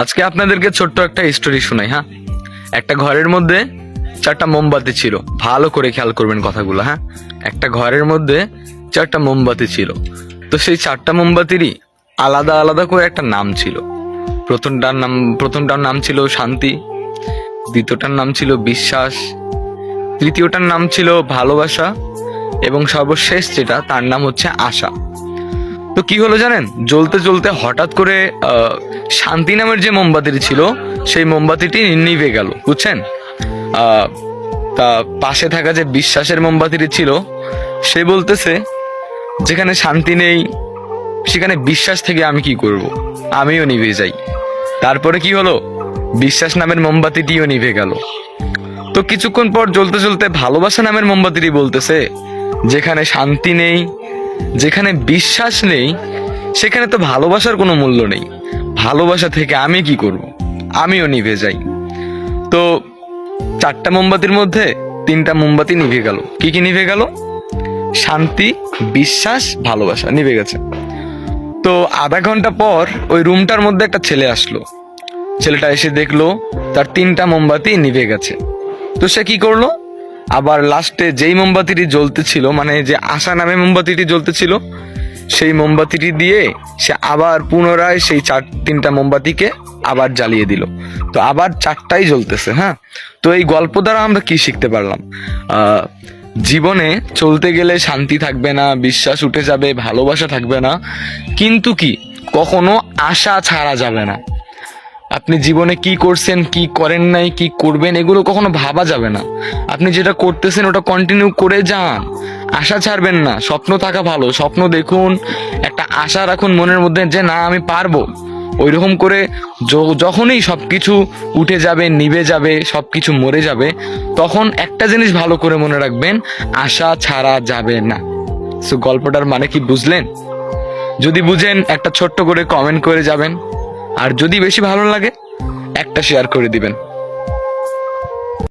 আজকে আপনাদেরকে ছোট্ট একটা স্টোরি শোনাই। হ্যাঁ, একটা ঘরের মধ্যে 4টা মোমবাতি ছিল। ভালো করে খেয়াল করবেন কথাগুলো। হ্যাঁ, একটা ঘরের মধ্যে 4টা মোমবাতি ছিল। তো সেই 4টা মোমবাতিরই আলাদা আলাদা করে একটা নাম ছিল। প্রথমটার নাম ছিল শান্তি, দ্বিতীয়টার নাম ছিল বিশ্বাস, তৃতীয়টার নাম ছিল ভালোবাসা এবং সর্বশেষ যেটা তার নাম হচ্ছে আশা। তো কি হলো জানেন, জ্বলতে জ্বলতে হঠাৎ করে শান্তি নামের যে মোমবাতিটি ছিল সেই মোমবাতিটি নিভে গেল, বুঝছেন। তা পাশে থাকা যে বিশ্বাসের মোমবাতিটি ছিল সে বলতেছে, যেখানে শান্তি নেই সেখানে বিশ্বাস থেকে আমি কি করব, আমিও নিভে যাই। তারপরে কি হলো, বিশ্বাস নামের মোমবাতিটিও নিভে গেল। তো কিছুক্ষণ পর জ্বলতে জ্বলতে ভালোবাসা নামের মোমবাতিটি বলতেছে, যেখানে শান্তি নেই, যেখানে বিশ্বাস নেই, সেখানে তো ভালোবাসার কোনো মূল্য নেই। ভালোবাসা থেকে আমি কি করব, আমিও নিভে যাই। তো 4টা মোমবাতির মধ্যে 3টা মোমবাতি নিভে গেল। কি কি নিভে গেল? শান্তি, বিশ্বাস, ভালোবাসা নিভে গেছে। তো আধা ঘন্টা পর ওই রুমটার মধ্যে একটা ছেলে আসলো। ছেলেটা এসে দেখলো তার 3টা মোমবাতি নিভে গেছে। তো সে কি করলো, আবার লাস্টে যেই মোমবাতিটি জ্বলতেছিল, মানে যে আশা নামে মোমবাতিটি জ্বলতেছিল, সেই মোমবাতিটি দিয়ে সে আবার পুনরায় সেই 3টা মোমবাতিকে আবার জ্বালিয়ে দিল। তো আবার 4টাই জ্বলতেছে। হ্যাঁ, তো এই গল্প দ্বারা আমরা কি শিখতে পারলাম? জীবনে চলতে গেলে শান্তি থাকবে না, বিশ্বাস উঠে যাবে, ভালোবাসা থাকবে না, কিন্তু কি কখনো আশা ছাড়া যাবে না। আপনি জীবনে কি করছেন, কি করেন নাই, কি করবেন, এগুলো কখনো ভাবা যাবে না। আপনি যেটা করতেছেন ওটা কন্টিনিউ করে যান, আশা ছাড়বেন না। স্বপ্ন থাকা ভালো, স্বপ্ন দেখুন, একটা আশা রাখুন মনের মধ্যে যে না আমি পারবো। ওইরকম করে যখনই সবকিছু উঠে যাবে, নিভে যাবে, সবকিছু মরে যাবে, তখন একটা জিনিস ভালো করে মনে রাখবেন, আশা ছাড়া যাবে না। সো গল্পটার মানে কি বুঝলেন? যদি বুঝেন একটা ছোট্ট করে কমেন্ট করে যাবেন, আর যদি বেশি ভালো লাগে একটা শেয়ার করে দিবেন।